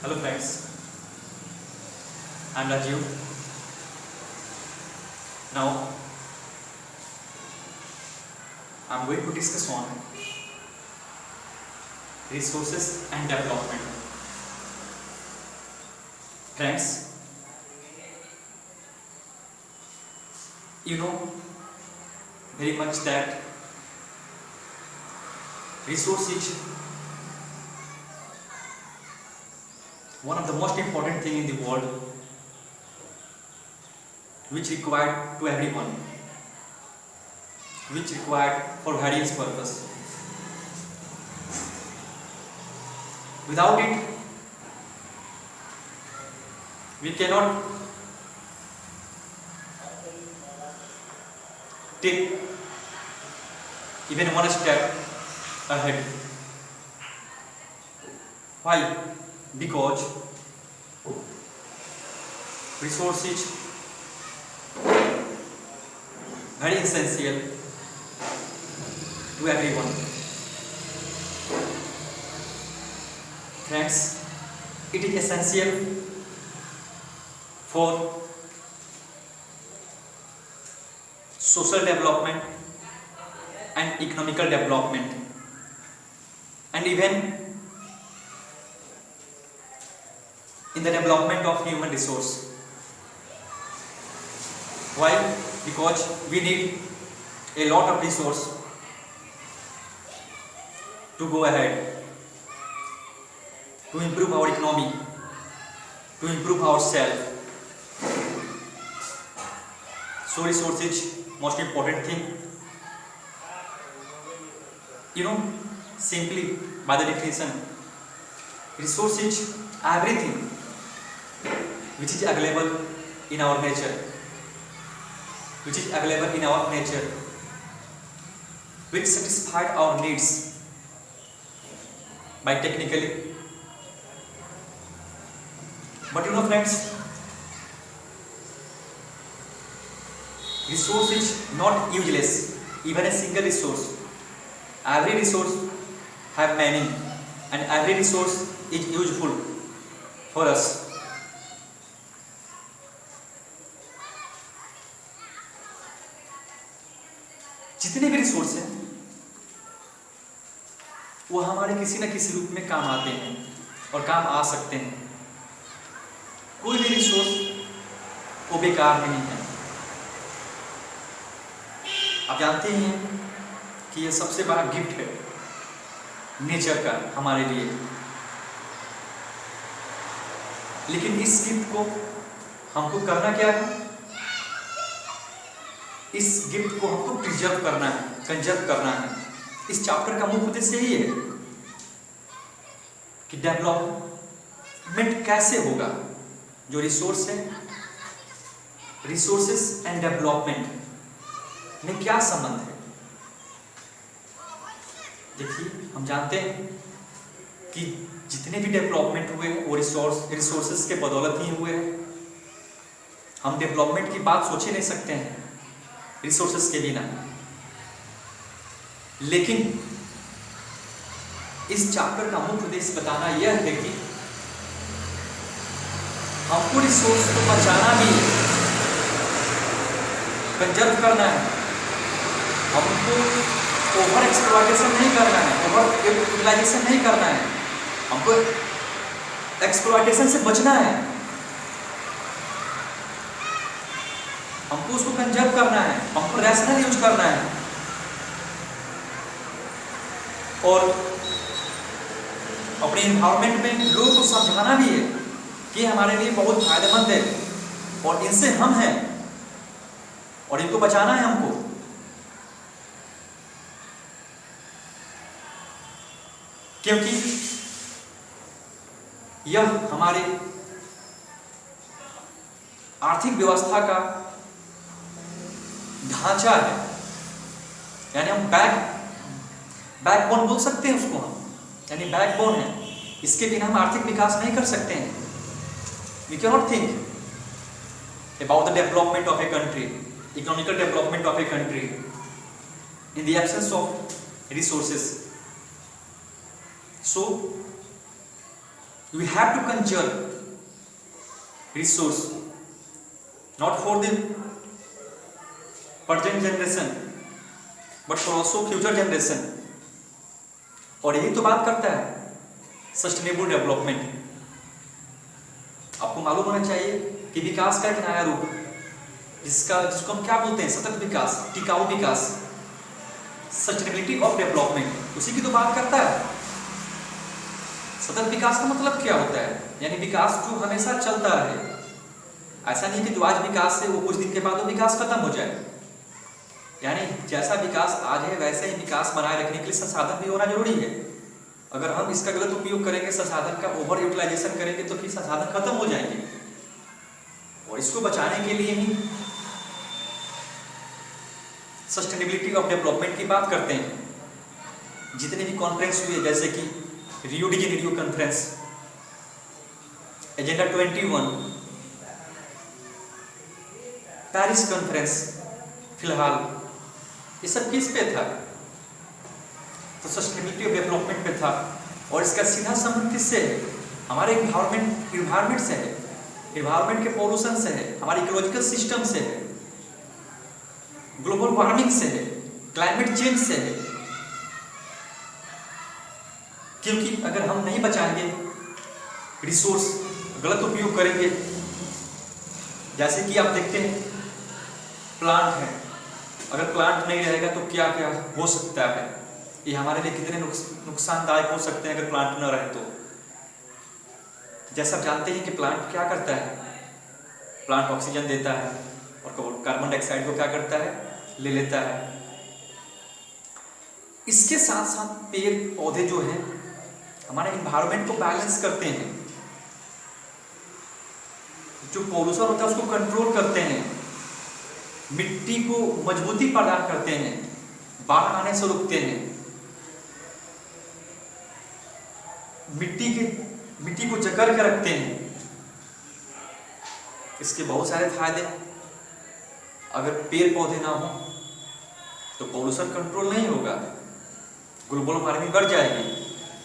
Hello friends, I am Rajiv. Now I am going to discuss on resources and development. Friends, you know very much that resource is one of the most important thing in the world which required to everyone, which required for various purpose. Without it, we cannot take even one step ahead. Why? Because resource is very essential to everyone. Friends, it is essential for social development and economical development, and even in the development of human resource. Why? Because we need a lot of resource to go ahead, to improve our economy, to improve ourselves. So resource is most important thing. Simply by the definition, resource is everything which is available in our nature, which satisfied our needs by technically. But friends, resource is not useless. Even a single resource, every resource have meaning, and every resource is useful for us. जितने भी resource हैं वो हमारे किसी न किसी रूप में काम आते हैं और काम आ सकते हैं. कोई भी रिसोर्स वो बेकार नहीं है. आप जानते ही हैं कि ये सबसे बड़ा गिफ्ट है नेचर का हमारे लिए. लेकिन इस गिफ्ट को हमको करना क्या है? इस गिफ्ट को हमको प्रिजर्व करना है, कंजर्व करना है. इस चैप्टर का मुख्य उद्देश्य यही है कि डेवलपमेंट कैसे होगा. जो रिसोर्स है, रिसोर्सेस एंड डेवलपमेंट में क्या संबंध है? देखिए, हम जानते हैं कि जितने भी डेवलपमेंट हुए वो रिसोर्सेस के बदौलत ही हुए हैं. हम डेवलपमेंट की बात सोच ही नहीं सकते हैं रिसोर्सेस के बिना. लेकिन इस चैप्टर का मुख्य उद्देश्य बताना यह है कि हमको रिसोर्स को बचाना भी है, कंजर्व करना है. हमको ओवर एक्सप्लॉयटेशन नहीं करना है, ओवर यूटिलाइजेशन नहीं करना है. हमको एक्सप्लॉयटेशन से बचना है. हमको उसको कंजर्व करना है, हमको रैशनल यूज करना है. और अपने एनवायरनमेंट में लोगों को समझाना भी है कि हमारे लिए बहुत फायदेमंद है और इनसे हम हैं और इनको बचाना है हमको. क्योंकि यह हमारे आर्थिक व्यवस्था का ढांचा है. यानी हम बैकबोन बोल सकते हैं उसको हम, यानी बैकबोन है. इसके बिना हम आर्थिक विकास नहीं कर सकते हैं. We can not think about the development of a country, economical development of a country in the absence of resources. So We have to conserve resource, not for the present generation, but for also future generation. और यही तो बात करता है sustainable development. आपको मालूम होना चाहिए कि विकास का एक नया रूप जिसको हम क्या बोलते हैं, सतत विकास, टिकाऊ विकास, सस्टेनेबिलिटी ऑफ डेवलपमेंट, उसी की तो बात करता है। सतत विकास का मतलब क्या होता है? यानी विकास जो हमेशा चलता रहे। ऐसा नहीं कि जो आज विकास है वो कुछ दिन के बाद वो विकास खत्म हो जाए। यानी जैसा विकास आज है वैसे ही विकास बनाए रखने के लिए संसाधन भी होना जरूरी है। अगर हम इसका गलत उपयोग करेंगे, संसाधन का ओवर यूटिलाइजेशन करेंगे, तो फिर संसाधन खत्म हो जाएंगे। और इसको बचाने के लिए ही सस्टेनेबिलिटी ऑफ डेवलपमेंट की बात करते हैं। जितने भी कॉन्फ्रेंस हुए, जैसे कि Rio de Janeiro conference, agenda 21, Paris conference फिलहाल, ये सब किस पे था? तो सस्टेनेबिलिटी ऑफ डेवलपमेंट पे था। और इसका सीधा संबंध किससे है? हमारे इन्वायरमेंट से है, इन्वायरमेंट के पोल्यूशन से है, हमारे इकोलॉजिकल सिस्टम से है, ग्लोबल वार्मिंग से है, क्लाइमेट चेंज से है। क्योंकि अगर हम नहीं बचाएंगे रिसोर्स, गलत उपयोग करेंगे, जैसे कि आप देखते हैं प्लांट है, अगर प्लांट नहीं रहेगा तो क्या क्या हो सकता है, ये हमारे लिए कितने नुकसानदायक हो सकते हैं अगर प्लांट न रहे तो। जैसा आप जानते हैं कि प्लांट क्या करता है, प्लांट ऑक्सीजन देता है और कार्बन डाइऑक्साइड को क्या करता है, ले लेता है। इसके साथ साथ पेड़ पौधे जो हैं हमारे इन्वायरमेंट को बैलेंस करते हैं, जो पोल्यूशन होता है उसको कंट्रोल करते हैं, मिट्टी को मजबूती प्रदान करते हैं, बाढ़ आने से रोकते हैं, मिट्टी को जकड़ के रखते हैं। इसके बहुत सारे फायदे। अगर पेड़ पौधे ना हो तो पोल्यूशन कंट्रोल नहीं होगा, ग्लोबल वार्मिंग बढ़ जाएगी,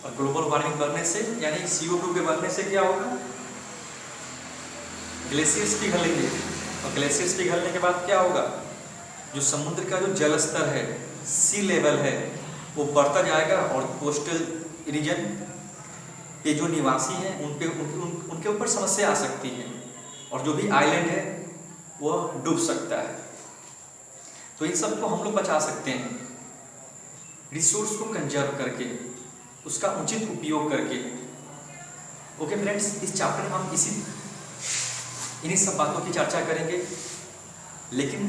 और ग्लोबल वार्मिंग बढ़ने से यानी CO2 के बढ़ने से क्या होगा, ग्लेशियर्स पिघलेंगे, और ग्लेशियर्स पिघलने के बाद क्या होगा, जो समुद्र का जो जल स्तर है, सी लेवल है, वो बढ़ता जाएगा, और कोस्टल रीजन के जो निवासी हैं उनके ऊपर समस्या आ सकती है, और जो भी आइलैंड है वो डूब सकता है। तो इन सब को हम लोग बचा सकते हैं रिसोर्स को कंजर्व करके, उसका उचित उपयोग करके। ओके फ्रेंड्स, इस चैप्टर में हम इन्हीं सब बातों की चर्चा करेंगे, लेकिन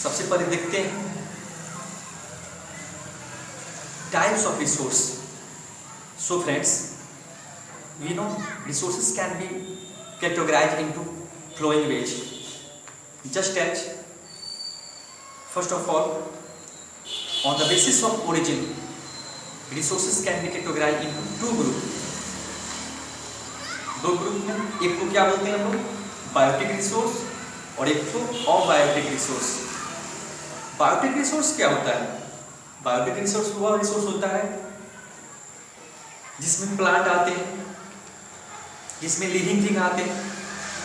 सबसे पहले देखते हैं types of resource. So friends, we know resources can be categorized into flowing ways, just as first of all, on the basis of origin, resources can be categorized into two groups। दो group में, एक को क्या बोलते हैं हम लोग, biotic resource, और एक को अबायोटिक रिसोर्स। बायोटिक रिसोर्स क्या होता है? बायोटिक रिसोर्स वह रिसोर्स होता है जिसमें प्लांट आते हैं, जिसमें लिविंग थिंग आते हैं।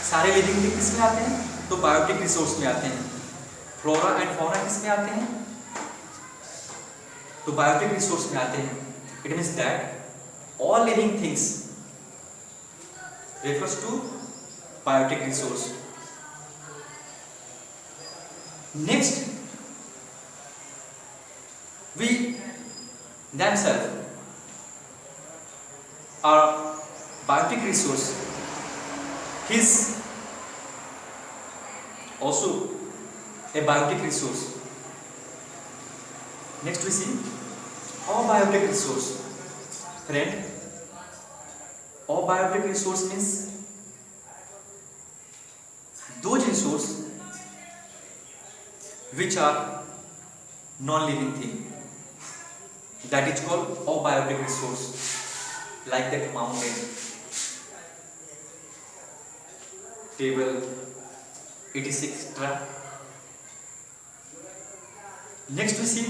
सारे लिविंग थिंग किसमें आते हैं? तो बायोटिक रिसोर्स में आते हैं। फ्लोरा एंड फौना किसमें आते हैं? तो बायोटिक रिसोर्स में आते हैं। It means that all living things refers to biotic resource। Next, we themselves are biotic resource. His also a biotic resource। Next we see abiotic resource। Friend, abiotic resource means those resource which are non-living thing, that is called abiotic resource, like that mountain, table, etc. Next we see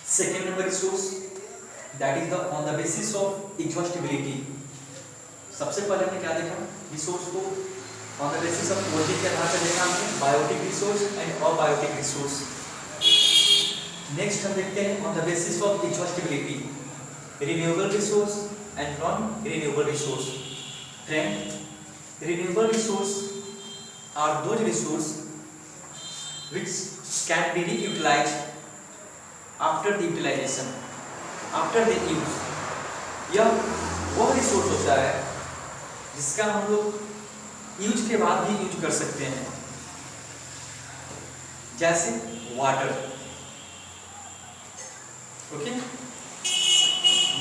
second number resource, that is the on the basis of exhaustibility. सबसे पहले हमने क्या देखा, resource को on the basis of origin के आधार पर देखा हमने, biotic resource and abiotic resource. Next हम देखते हैं on the basis of exhaustibility, renewable resource and non renewable resource. Friend, renewable resource are those resource which can be reutilized after the utilization, after the use। यह वह resource होता है जिसका हम लोग यूज के बाद भी यूज कर सकते हैं, जैसे water. Okay,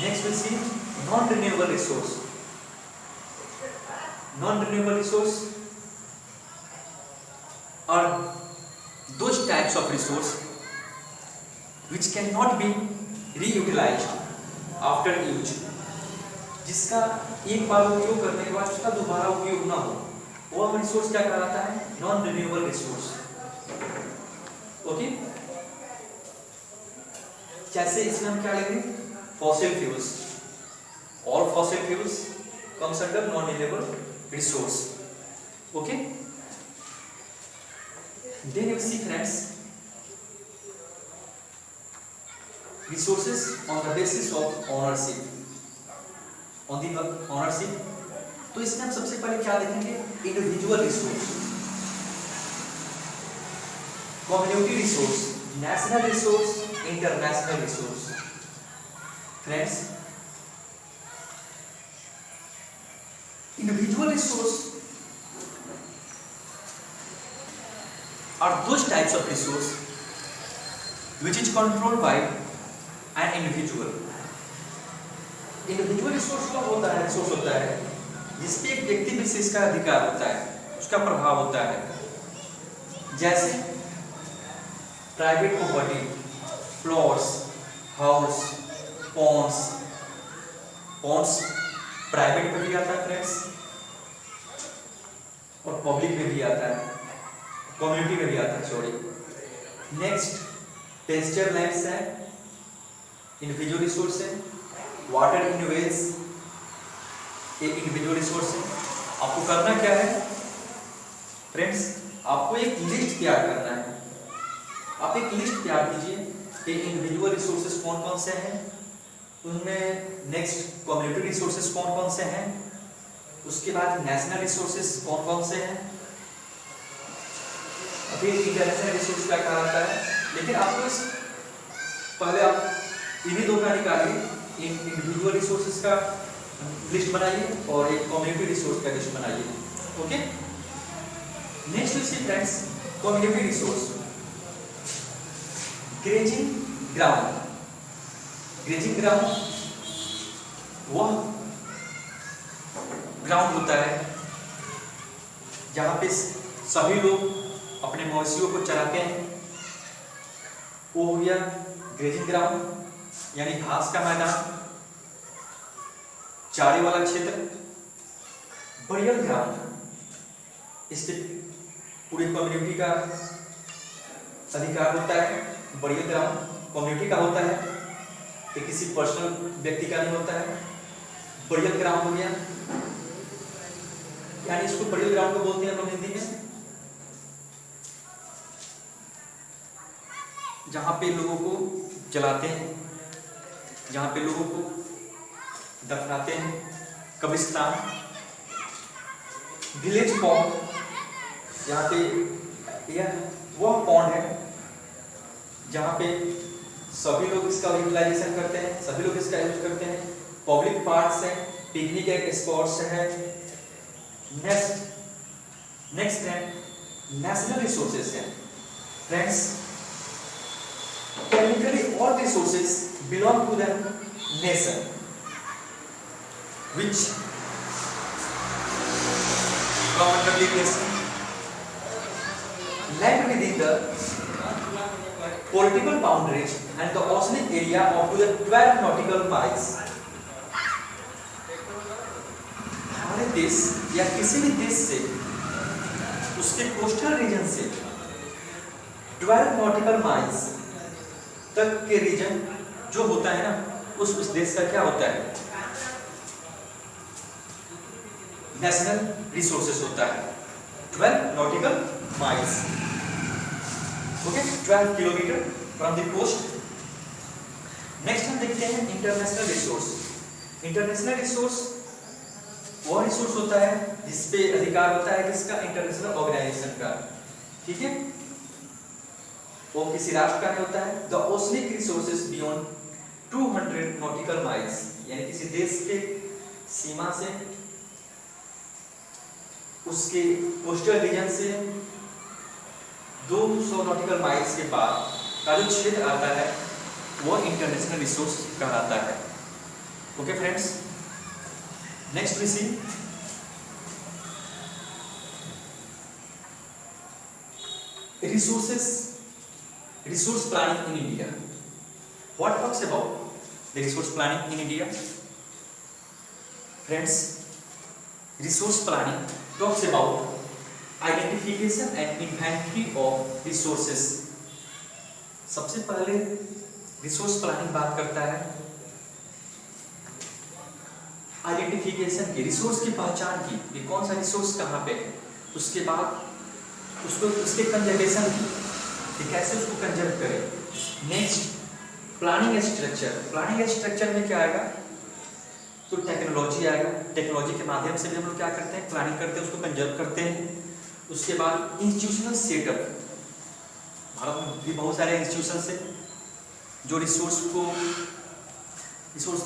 next will see non renewable resource. Non-renewable resource are those types of resource which cannot be reutilized after use, जिसका एक बार उपयोग करने के बाद उसका दोबारा उपयोग ना हो, वो हम रिसोर्स क्या कहलाता है, नॉन रिन्यूएबल रिसोर्स। ओके, जैसे इसमें हम क्या लेंगे, fossil fuels. All fossil fuels comes under non-renewable resource। Okay, then you see friends, resources on the basis of ownership। on the ownership, तो इसमें हम सबसे पहले क्या देखेंगे, individual resource, community resource, national resource, international resource. Friends, individual resource are those types of resource which is controlled by an individual। individual resource का होता है, रिसोर्स होता है जिस पे एक व्यक्ति विशेष का अधिकार होता है, उसका प्रभाव होता है, जैसे private property, plots, house, ponds. Ponds private में भी आता है फ्रेंड्स, और पब्लिक में भी आता है, कम्युनिटी में भी आता है, सॉरी। नेक्स्ट, पेस्चर लैंड्स है, इंडिविजुअल रिसोर्स है। वाटर इन वेल्स एक इंडिविजुअल रिसोर्स है। आपको करना क्या है फ्रेंड्स, आपको एक लिस्ट तैयार करना है। आप एक लिस्ट तैयार कीजिए कि इंडिविजुअल रिसोर्सेज कौन कौन से हैं, उनमें नेक्स्ट कम्युनिटी रिसोर्सेज कौन कौन से हैं, उसके बाद नेशनल रिसोर्सेज कौन कौन से हैं, अभी इंटरनेशनल रिसोर्स क्या कहलाता है। लेकिन आपको इस पहले आप इन्हीं दो का निकालिए, इंडिविजुअल रिसोर्सेज का लिस्ट बनाइए और एक कम्युनिटी रिसोर्स का लिस्ट बनाइए। Okay, next you see friends, community resource, grazing ground. Grazing ground वह ग्राउंड होता है जहाँ पे सभी लोग अपने मवेशियों को चराते हैं, वो हो गया ग्रेजिंग ग्राउंड, यानी घास का मैदान, चारे वाला क्षेत्र। बरियल ग्राउंड, इससे पूरी कम्युनिटी का अधिकार होता है। बरियल ग्राउंड कम्युनिटी का होता है, ये किसी पर्सनल व्यक्ति का नहीं होता है। बरियल ग्राउंड हो गया, यानी इसको बरियल ग्राउंड को बोलते हैं हम लोग हिंदी में, जहां पे लोगों को जलाते हैं, जहां पे लोगों को दफनाते हैं, कब्रिस्तान। विलेज पॉन्ड, यहाँ पे यह वह पॉन्ड है जहाँ पे सभी लोग इसका यूटिलाइजेशन करते हैं, सभी लोग इसका यूज करते हैं। पब्लिक पार्क्स हैं, पिकनिक एक स्पॉट्स है। नेक्स्ट है नेशनल रिसोर्सेज हैं। Friends, technically all resources belong to the nation which come under the nation. Land within the political boundaries and the oceanic area up to the 12 nautical miles. हमारे देश या किसी भी देश से उसके कोस्टल रीजन से 12 नॉटिकल माइल्स तक के रीजन जो होता है ना, उस देश का क्या होता है, नेशनल रिसोर्सेस होता है। 12 nautical miles, okay, 12 kilometer from the coast. Next हम देखते हैं इंटरनेशनल रिसोर्स। इंटरनेशनल रिसोर्स वो रिसोर्स होता है जिसपे अधिकार होता है किसका, इंटरनेशनल ऑर्गेनाइजेशन का, ठीक है, वो किसी राष्ट्र का नहीं होता है। The oceanic resources beyond 200 nautical miles, यानी किसी देश के सीमा से, उसके कोस्टल रीजन से 200 नॉटिकल माइल्स के बाद का जो क्षेत्र आता है वो इंटरनेशनल रिसोर्स कहलाता है। Okay friends, next we see resource planning in India. What talks about the resource planning in India? Friends, resource planning talks about identification and inventory of resources. सबसे पहले रिसोर्स प्लानिंग बात करता है identification की, resource की पहचान की, ये कौन सा रिसोर्स कहाँ पे है, उसके बाद उसको उसके कंजर्वेशन की कि कैसे उसको कंजर्व करें। Next planning structure, planning structure में क्या आएगा, तो टेक्नोलॉजी आएगा, टेक्नोलॉजी के माध्यम से भी हम लोग क्या करते हैं, प्लानिंग करते हैं, उसको कंजर्व करते हैं। उसके बाद इंस्टीट्यूशनल सेटअप, भारत में भी बहुत सारे इंस्टीट्यूशन है जो रिसोर्स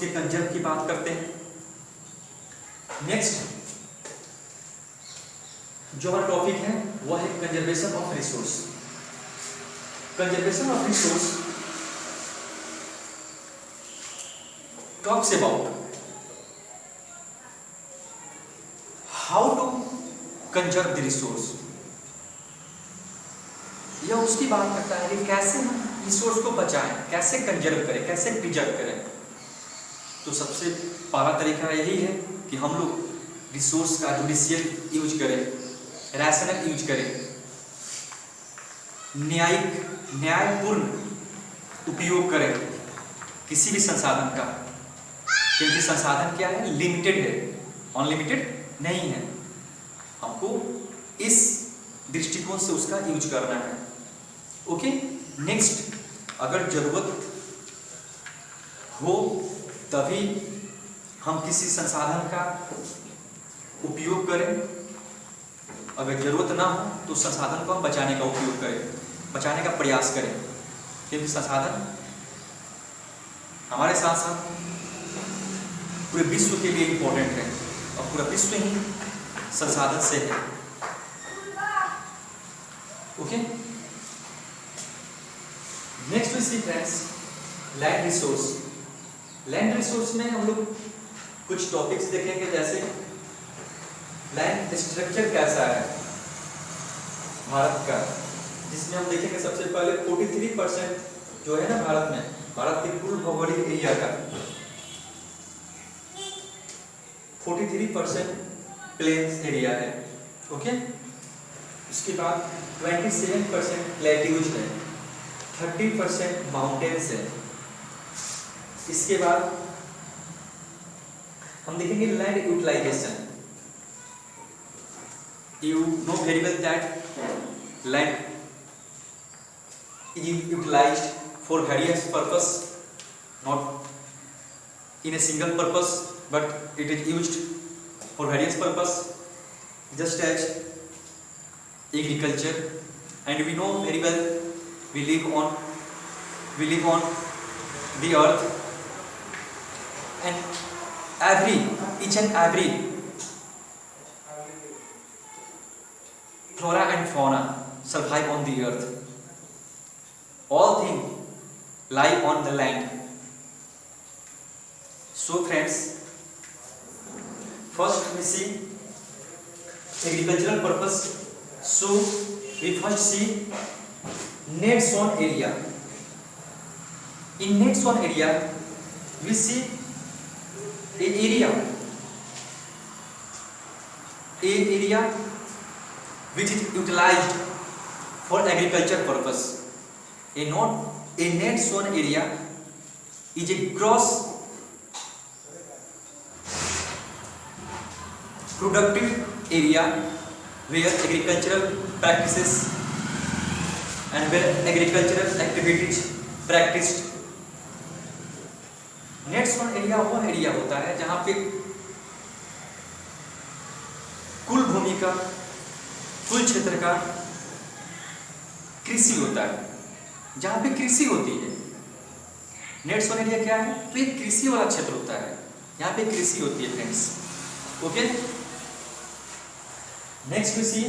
के कंजर्व की बात करते हैं। नेक्स्ट जो हमारा टॉपिक है वो है conservation of resource. Conservation of resource talks about how to conserve the resource. यह उसकी बात करता है कि कैसे हम रिसोर्स को बचाएं, कैसे कंजर्व करें, कैसे प्रिजर्व करें। तो सबसे पहला तरीका यही है कि हम लोग रिसोर्स का जुडिशियल यूज करें, रैशनल यूज करें, न्यायपूर्ण उपयोग करें किसी भी संसाधन का, क्योंकि संसाधन क्या है, लिमिटेड है, अनलिमिटेड नहीं है। हमको इस दृष्टिकोण से उसका यूज करना है। ओके, नेक्स्ट अगर जरूरत हो तभी हम किसी संसाधन का उपयोग करें, अगर जरूरत ना हो तो संसाधन को हम बचाने का उपयोग करें, बचाने का प्रयास करें, क्योंकि संसाधन हमारे साथ साथ पूरे विश्व के लिए इम्पोर्टेंट है और पूरा विश्व ही संसाधन से है। Okay, next we see friends land resource. Land resource में हम लोग कुछ टॉपिक्स देखेंगे, जैसे लैंड स्ट्रक्चर कैसा है भारत का, जिसमें हम देखेंगे सबसे पहले 43% जो है ना भारत में, भारत के कुल भौगोलिक एरिया का 43% प्लेन्स एरिया है। ओके, उसके बाद 27% प्लेट्यूज है, 30% माउंटेन्स है। इसके बाद हम देखेंगे land utilization. You know very well that land is utilized for various purpose, not in a single purpose, but it is used for various purpose, just as agriculture. And we know very well we live on the earth, and each and every flora and fauna survive on the earth. All things lie on the land. So friends, first we see agricultural purpose. So we first see net zone area. In net zone area we see a area which is utilized for agriculture purpose. A net zone area is a gross productive area where agricultural practices and where agricultural activities practiced. Net zone area वो area होता है जहां पे कुल भूमि का, कुल क्षेत्र का कृषि होता है, जहां पे कृषि होती है। नेट जोन एरिया क्या है? तो ये कृषि वाला क्षेत्र होता है, यहाँ पे कृषि होती है friends. Okay, next we see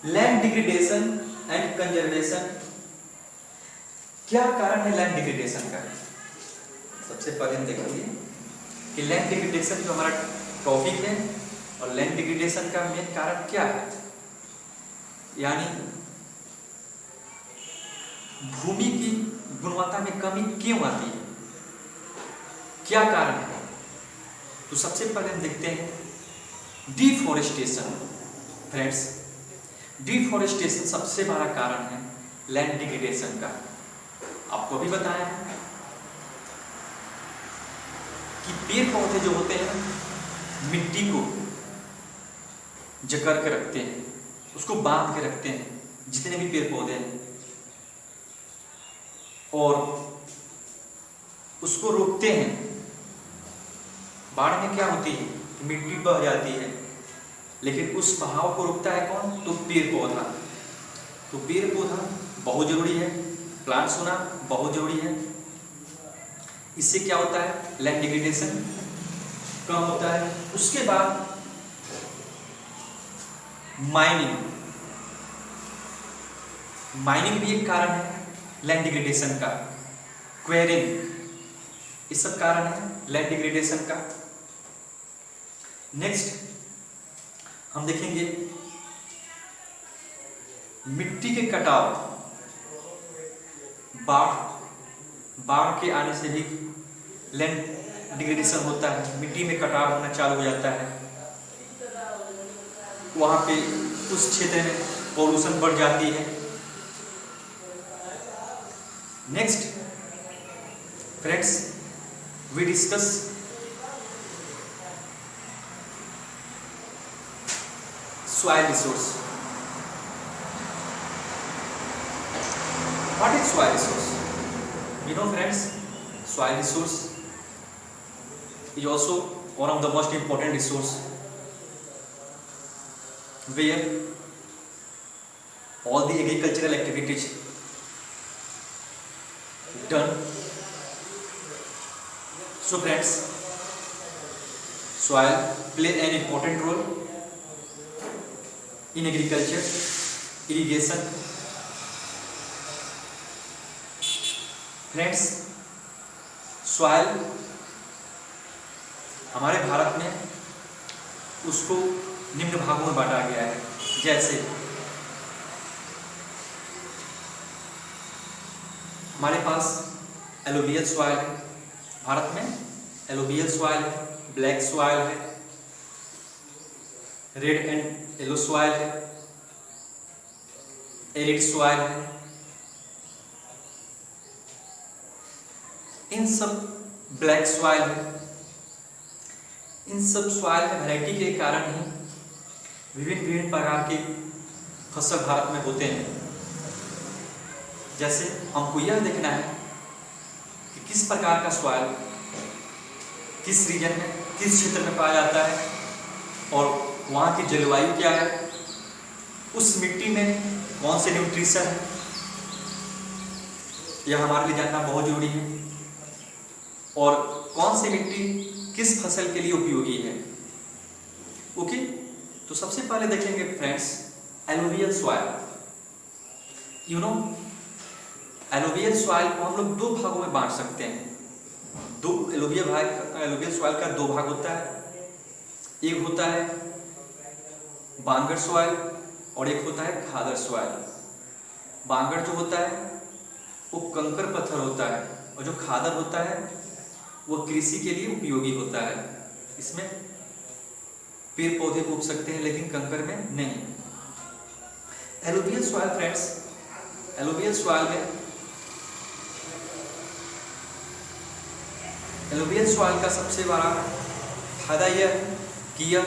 land degradation and conservation. क्या कारण है लैंड डिग्रेडेशन का? सबसे पहले हम देखेंगे कि लैंड डिग्रेडेशन जो हमारा टॉपिक है और लैंड डिग्रेडेशन का मेन कारण क्या है, यानी भूमि की गुणवत्ता में कमी क्यों आती है, क्या कारण है। तो सबसे पहले हम देखते हैं डिफॉरेस्टेशन। फ्रेंड्स, डिफॉरेस्टेशन सबसे बड़ा कारण है लैंड डिग्रेडेशन का। आपको भी बताया कि पेड़ पौधे जो होते हैं मिट्टी को जकड़ के रखते हैं, उसको बांध के रखते हैं, जितने भी पेड़ पौधे हैं, और उसको रोकते हैं। बाढ़ में क्या होती है कि मिट्टी बह जाती है, लेकिन उस बहाव को रोकता है कौन? तो पेड़ पौधा। तो पेड़ पौधा बहुत जरूरी है, प्लांट्स होना बहुत जरूरी है। इससे क्या होता है? लैंड डिग्रेडेशन कम होता है। उसके बाद माइनिंग भी एक कारण है लैंड डिग्रेडेशन का। क्वेरिंग, ये सब कारण है लैंड डिग्रेडेशन का। नेक्स्ट हम देखेंगे मिट्टी के कटाव। बाढ़ के आने से भी लैंड डिग्रेडेशन होता है, मिट्टी में कटाव होना चालू हो जाता है, वहां पे उस क्षेत्र में पॉल्यूशन बढ़ जाती है। Next friends, we discuss soil resource. What is soil resource? You know friends, soil resource is also one of the most important resource where all the agricultural activities done. So friends, soil play an important role in agriculture, irrigation. Friends, soil हमारे भारत में उसको निम्न भागों में बांटा गया है। जैसे हमारे पास एलोवियल सॉइल है, भारत में एलोवियल सॉइल है, ब्लैक सॉइल है, रेड एंड येलो सॉइल है, एरिड सॉइल है। इन सब ब्लैक सॉइल है। इन सब सॉइल में वैरायटी के कारण ही विभिन्न प्रकार के फसल भारत में होते हैं। जैसे हमको यह देखना है कि किस प्रकार का सॉइल किस रीजन में, किस क्षेत्र में पाया जाता है और वहाँ की जलवायु क्या है, उस मिट्टी में कौन से न्यूट्रिशन है, यह हमारे लिए जानना बहुत जरूरी है। और कौन सी मिट्टी किस फसल के लिए उपयोगी है। ओके, तो सबसे पहले देखेंगे friends alluvial soil. You know, alluvial soil को हम लोग दो भागों में बांट सकते हैं। दो एलोवियल सॉइल का दो भाग होता है। एक होता है बांगर सॉइल और एक होता है खादर सॉइल। बांगर जो होता है वो कंकर पत्थर होता है और जो खादर होता है वो कृषि के लिए उपयोगी होता है। इसमें पेड़ पौधे उग सकते हैं लेकिन कंकर में नहीं। Alluvial soil friends, alluvial soil में एलोवियल सॉइल का सबसे बड़ा फायदा यह है कि यह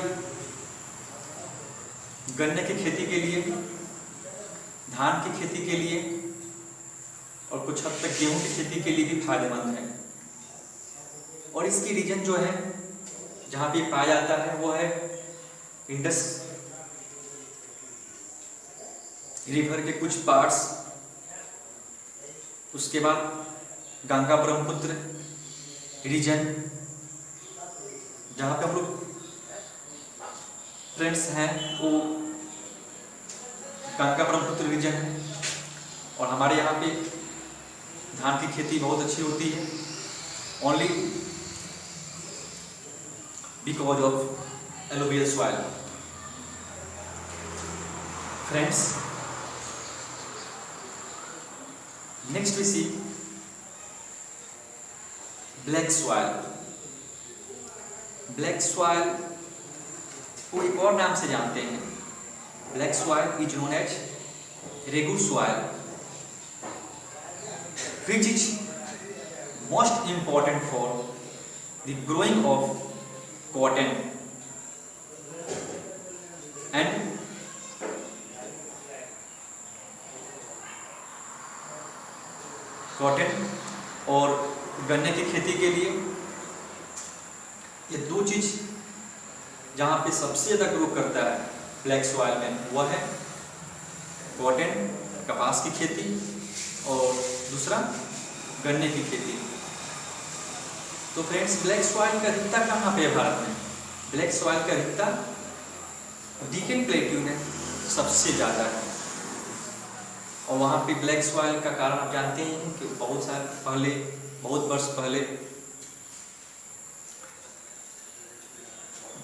गन्ने की खेती के लिए, धान की खेती के लिए और कुछ हद तक गेहूं की खेती के लिए भी फायदेमंद है। और इसकी रीजन जो है जहाँ पे पाया जाता है वो है इंडस रिवर के कुछ पार्ट्स, उसके बाद गंगा ब्रह्मपुत्र रीजन जहाँ पे हम लोग फ्रेंड्स हैं वो गंगा ब्रह्मपुत्र रीजन है। और हमारे यहाँ पे धान की खेती बहुत अच्छी होती है, only because of alluvial soil. Friends, next we see black soil. Black soil को एक और नाम से जानते हैं। Black soil is known as regur soil, which is most important for the growing of cotton and और गन्ने की खेती के लिए। ये दो चीज जहाँ पे सबसे ज़्यादा ग्रो करता है ब्लैक सॉइल में वह है कॉटन, कपास की खेती, और दूसरा गन्ने की खेती। तो फ्रेंड्स, ब्लैक सॉइल का रिश्ता कहाँ पे है भारत में? ब्लैक सॉइल का रिश्ता डिकन प्लेट्यू में सबसे ज़्यादा है। और वहाँ पे ब्लैक सॉइल का कारण आप जानते हैं कि बहुत वर्ष पहले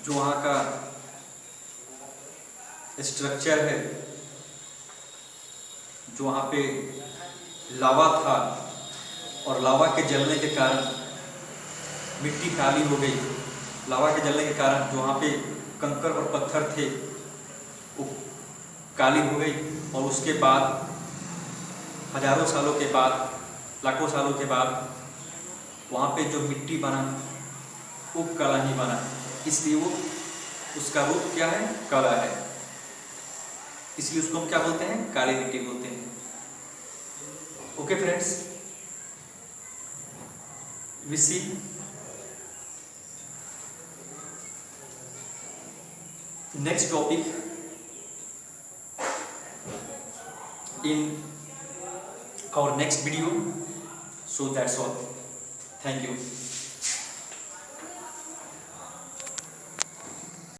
जो वहाँ का स्ट्रक्चर है, जो वहाँ पे लावा था और लावा के जलने के कारण मिट्टी काली हो गई। लावा के जलने के कारण जो वहाँ पे कंकर और पत्थर थे वो काली हो गई, और उसके बाद हजारों सालों के बाद, लाखों सालों के बाद वहाँ पे जो मिट्टी बना वो काला ही बना, इसलिए वो उसका रूप क्या है? काला है। इसलिए उसको हम क्या बोलते हैं? काली मिट्टी बोलते हैं। Okay friends, we see next topic in our next video. So that's all. Thank you.